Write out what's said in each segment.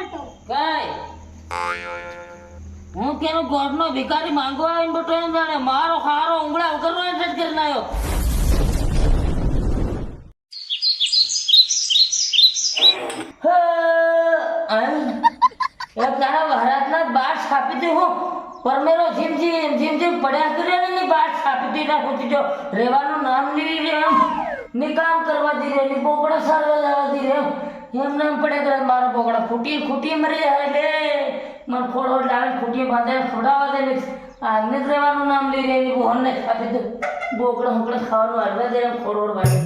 બટો કઈ હું કેનો ગોડનો ભિખારી માંગવા આવીને બટો એમ જાણે મારો હારો ઉંગળા વગરનો એડજસ્ટ કરીને આવ્યો. તારા વહરાતના બાર છાપી દે હું પરમેરો જીમ પડ્યા કર્યો ને બાર છાપી દે ના પૂછી જો રેવાનું નામ નહીં રે ને કામ કરવા દી રે ને બોકડા સારવા જવા દી રે એમ નામ પડે કરે મારો બોકડા ખૂટી મરી જાય એટલે મને ખોડો લાવે ખૂટી બાંધે ખોડાવા દે આને જ રેવાનું નામ લઈ રે ને બોહનને છાપી દે બોકડા હોકડા ખાવાનું હાલવા દે ખોડોડ બાંધે.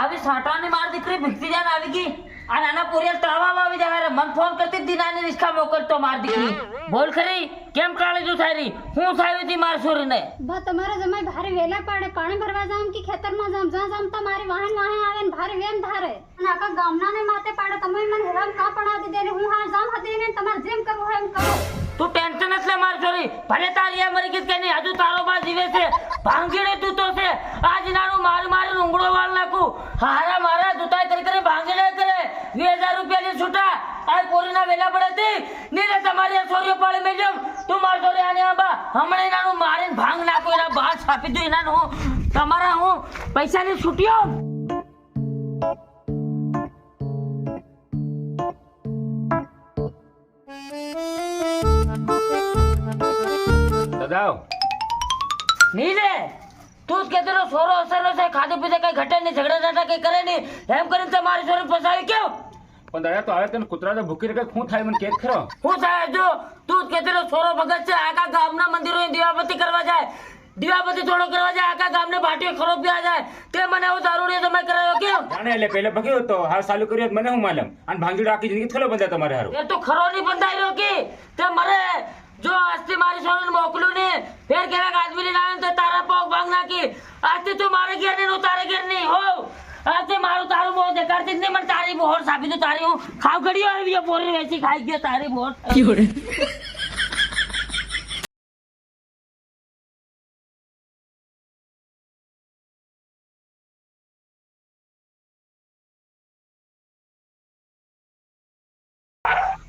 આવી સાટાની માર દીકરી ભીખતી જાન આવી ગઈ આ નાના પોરિયા તળાવમાં આવી જાય મન ફોન કરતી દીનાની રિસ્કા મોકલતો માર દીકરી બોલ ખરી કેમ કાળી જો થારી હું થાવી હતી માર છોરીને બા તમારા જમાઈ ભારે વેલા પાડે પાણી ભરવા જામ કે ખેતરમાં જામ જામ તમારી વાહન આવે ને ભારે વેમ ધારે અને આખા ગામનાને માથે પાડે તમે મને હેરાન કા પડાવી દે ને હું હા જામ હતી ને તમારે જેમ કરવું હોય એમ કરો. તું ટેન્શન એટલે માર છોરી ભલે તારી આ મરી ગઈ કે નહીં હજુ તારો બા જીવે છે ભાંગીડે તું તો છે આજ નાનું મારી ઉંગળો વાળ નાખું હારા મારા દુતાઈ કરી ભાંગીડે કરે 2000 રૂપિયા ની છૂટા આ પોરીના વેલા પડે નીરે તમારી છોરીઓ પાડી મેજમ તું માર છોરી આને આબા હમણે નાનું મારીને ભાંગ નાખો એના બહાર છાપી દો એના હું તમારા હું પૈસાની છૂટીઓ. દાદા નીરે તું જ કહેતો સોરો અસરનો છે ખાધે પીધે કઈ ઘટે નહીં ઝઘડા ઝાટા કઈ કરે નહીં એમ કરીને તમારી છોરી ફસાવી કેમ પણ દાદા તો હવે તને કૂતરા તો ભૂકી કઈ શું થાય મને કેદ ખરો હું થાય જો તું જ કહેતો સોરો ભગત છે આખા ગામના મંદિરો દીવાબત્તી કરવા જાય દીવાબત્તી થોડો કરવા જાય આખા ગામને ભાટીઓ ખરો પીવા જાય તે મને એવો દારૂડિયો તમે કરાયો કેમ જાણે એટલે પહેલા ભગ્યો તો હાલ ચાલુ કર્યો મને હું માલમ અને ભાંગીડો આખી જિંદગી થોડો બંધા તમારે હારું એ તો ખરો નહીં બંધાઈ રહ્યો કે તે મરે જો આજથી મારી છોરીને મોકલું ને ફેર કેરાક આદમી લઈને આવે તો તારા પગ ભાંગ નાખી આજથી તું મારે ઘેર નહીં હું તારે ઘેર નહીં હોવ આજથી મારું તારું બહુ દેખાડતી જ નહીં મને તારી બોર સાબી તો તારી હું ખાવ ઘડીઓ આવી પોરી વેચી ખાઈ ગયો તારી બોર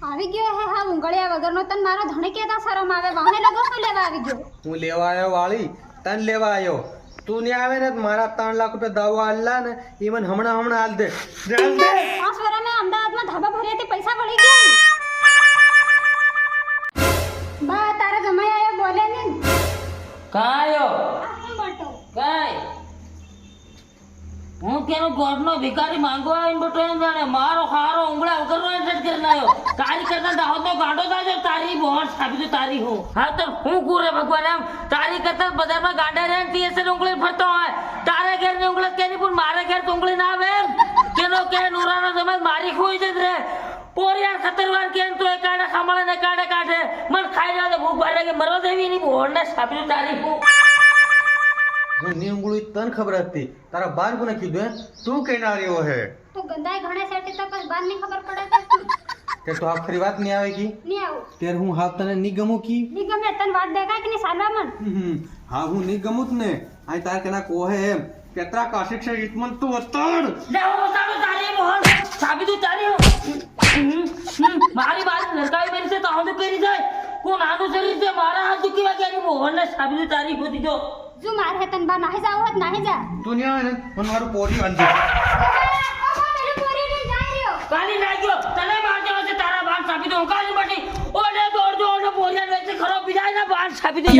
આવી ગયો હે હા ઉંગળિયા વગરનો તન મારો ધણી કેતા શરમ આવે વાહે લગો તો લેવા આવી ગયો હું લેવા આવ્યો વાળી તન લેવા આવ્યો તું ને આવે ને મારા 3 લાખ રૂપિયા દાવા આલ્લા ને ઈ મને હમણાં હાલ દે આ સ્વરા મે અમદાવાદમાં ધાબા ભર્યા તે પૈસા પડી ગયા બા તારા જમાઈ આયો બોલે ને કાયો આ બટો કાય હું કેનો ગોડનો ભિખારી માંગવા આવીને બટો એમ જાણે મારો હારો ઉંગળા વગરનો એડજસ્ટ કરીને આવ્યો તારી કરતા દાહો તો ગાડો થાય તારી બોહર છાપી તો તારી હું હા તો હું કુરે ભગવાન એમ તારી કરતા બજારમાં ગાંડા રહે ટીએસએલ ઉંગળી ફરતો હોય તારે ઘેર ની ઉંગળી કેની પણ મારે ઘેર તો ઉંગળી ના આવે એમ કેનો કે નુરાનો સમય મારી ખોઈ જત રે પોરિયાર ખતરવાર કેમ તો એ કાઢે ખામળે ને કાઢે મન ખાઈ જાય તો ભૂખ ભારે કે મરવા દેવી ની બોહર ને છાપી તો તારી હું ની ઉંગળી તન ખબર હતી તારા બાર કોને કીધું હે તું કઈ ના રહ્યો હે તું ગંદાય ઘણે સેટી તો બસ બાર ની ખબર પડે કે તો આખરી વાત નહીં આવે કી ની આવું તેર હું હાથ તને ની ગમું કી ની ગમે તન વાત દેખાય કે ની સાલવા મન હા હું ની ગમું જ ને આ તાર કેના કોહે એમ કેતરા કાશિક છે ઇતમન તું અતડ દેવો તારો તારી બોહર છાપી તો તારી મારી બાત લડકાવી મેરી से तो हम तो पेरी जाए को नानो शरीर से मारा हाथ दुखी वाके नहीं बोहर ने छापी तो तारी होती जो જો મારે તન બા નાહી જાવ હોત નાહી જા તું ની આવે ને મને મારું પોરી બાંધ દે કાલી નાખ્યો તને મારજો છે તારા બાર છાપી દો કાલી બટી ઓલે દોડ દો ઓલે બોરિયા વેચે ખરો પીજાય ના બાર છાપી દે